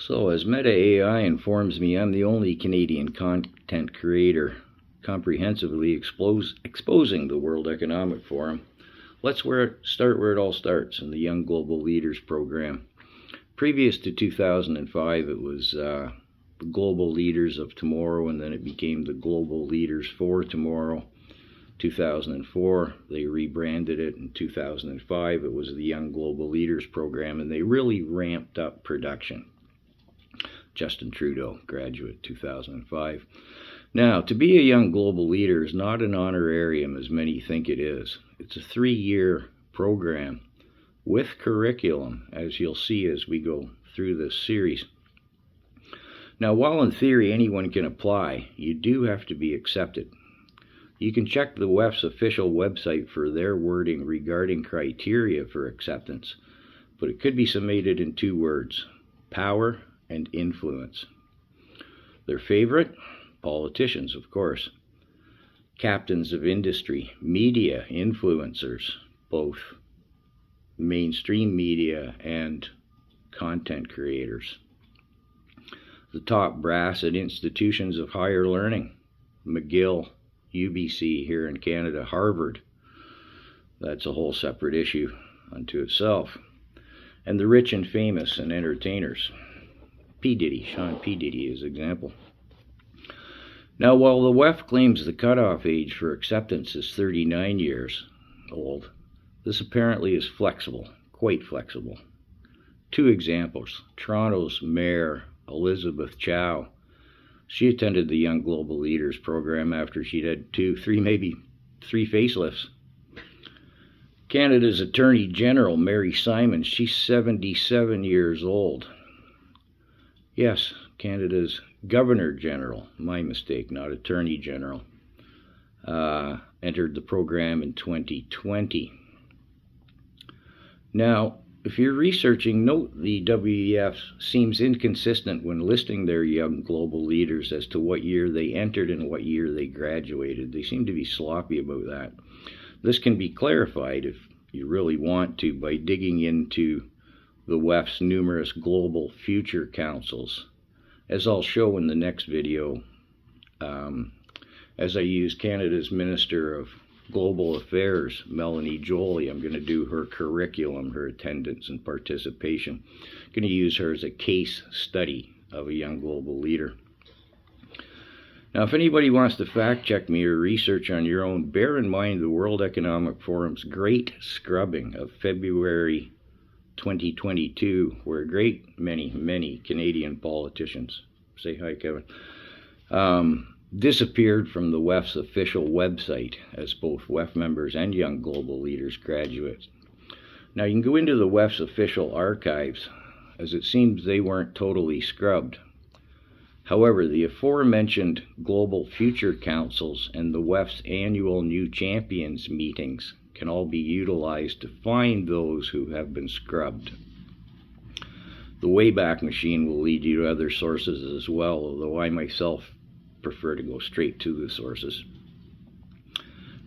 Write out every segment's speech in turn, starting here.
So, as Meta AI informs me, I'm the only Canadian content creator comprehensively exposing the World Economic Forum. Let's start where it all starts, in the Young Global Leaders program. Previous to 2005, it was the Global Leaders of Tomorrow, and then it became the Global Leaders for Tomorrow. 2004, they rebranded it. In 2005, it was the Young Global Leaders program, and they really ramped up production. Justin Trudeau, graduate, 2005. Now, to be a young global leader is not an honorarium as many think it is. It's a 3-year program with curriculum, as you'll see as we go through this series. Now, while in theory anyone can apply, you do have to be accepted. You can check the WEF's official website for their wording regarding criteria for acceptance, but it could be summated in 2 words: power and influence. Their favorite? Politicians, of course. Captains of industry, media influencers, both mainstream media and content creators. The top brass at institutions of higher learning: McGill, UBC here in Canada, Harvard. That's a whole separate issue unto itself. And the rich and famous and entertainers. Sean P. Diddy is an example. Now, while the WEF claims the cutoff age for acceptance is 39 years old, this apparently is flexible, quite flexible. 2 examples. Toronto's Mayor Elizabeth Chow. She attended the Young Global Leaders program after she'd had 3 facelifts. Canada's Attorney General Mary Simon, she's 77 years old. Yes, Canada's Governor General, my mistake, not Attorney General, entered the program in 2020. Now, if you're researching, note the WEF seems inconsistent when listing their young global leaders as to what year they entered and what year they graduated. They seem to be sloppy about that. This can be clarified if you really want to by digging into the WEF's numerous global future councils, as I'll show in the next video, as I use Canada's Minister of Global Affairs, Melanie Joly. I'm going to do her curriculum, her attendance and participation. I'm going to use her as a case study of a young global leader. Now, if anybody wants to fact check me or research on your own, bear in mind the World Economic Forum's great scrubbing of February 2022, where a great many Canadian politicians, say hi Kevin, disappeared from the WEF's official website as both WEF members and young global leaders graduates. Now, you can go into the WEF's official archives, as it seems they weren't totally scrubbed. However, the aforementioned Global Future Councils and the WEF's annual New Champions meetings can all be utilized to find those who have been scrubbed. The Wayback Machine will lead you to other sources as well, although I myself prefer to go straight to the sources.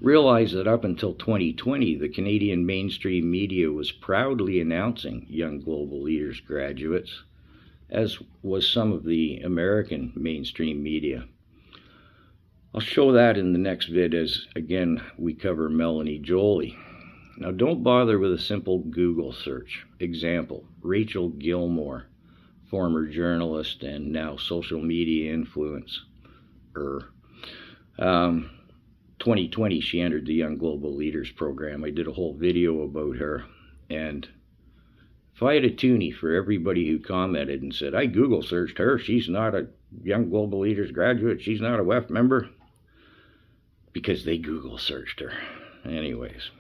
Realize that up until 2020, the Canadian mainstream media was proudly announcing Young Global Leaders graduates, as was some of the American mainstream media. I'll show that in the next vid as, again, we cover Melanie Joly. Now, don't bother with a simple Google search. Example, Rachel Gilmore, former journalist and now social media influencer. 2020, she entered the Young Global Leaders program. I did a whole video about her, and if I had a toonie for everybody who commented and said, I Google searched her, she's not a Young Global Leaders graduate, she's not a WEF member, because they Google searched her. Anyways,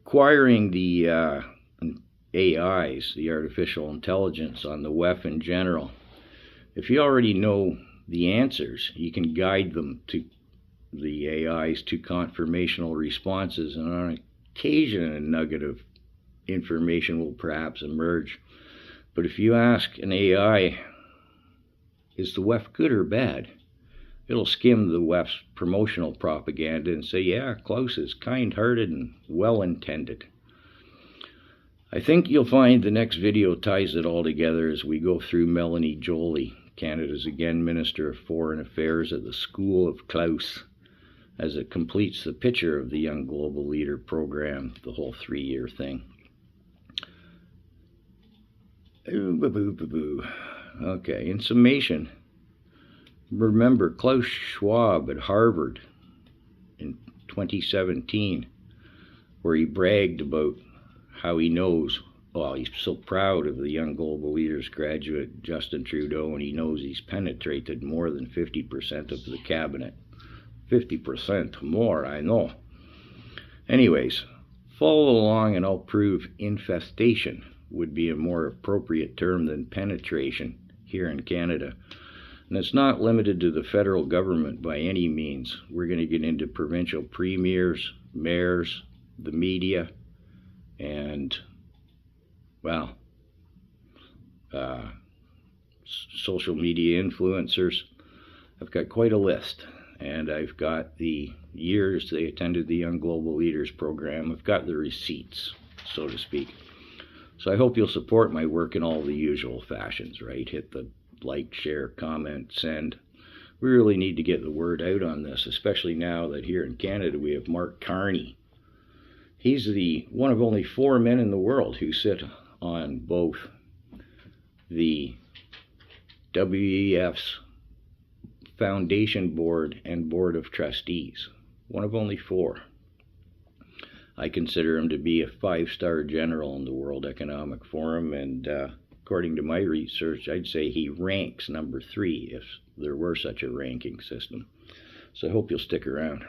acquiring the AIs, the artificial intelligence on the WEF in general, if you already know the answers, you can guide them to the AIs to confirmational responses, and on occasion a nugget of information will perhaps emerge. But if you ask an AI, is the WEF good or bad? It'll skim the WEF's promotional propaganda and say, yeah, Klaus is kind-hearted and well-intended. I think you'll find the next video ties it all together as we go through Melanie Joly, Canada's again Minister of Foreign Affairs at the School of Klaus, as it completes the picture of the Young Global Leader program, the whole 3-year thing. Okay, in summation, remember Klaus Schwab at Harvard in 2017, where he bragged about how he knows, well, he's so proud of the Young Global Leaders graduate Justin Trudeau, and he knows he's penetrated more than 50% of the cabinet. 50% more, I know. Anyways, follow along and I'll prove infestation would be a more appropriate term than penetration here in Canada. And it's not limited to the federal government by any means. We're going to get into provincial premiers, mayors, the media, and, well, social media influencers. I've got quite a list, and I've got the years they attended the Young Global Leaders program. I've got the receipts, so to speak. So I hope you'll support my work in all the usual fashions, right? Hit the like, share, comment, send. We really need to get the word out on this, especially now that here in Canada we have Mark Carney. He's the one of only 4 men in the world who sit on both the WEF's Foundation Board and Board of Trustees. One of only 4. I consider him to be a 5-star general in the World Economic Forum, and according to my research, I'd say he ranks number 3 if there were such a ranking system. So I hope you'll stick around.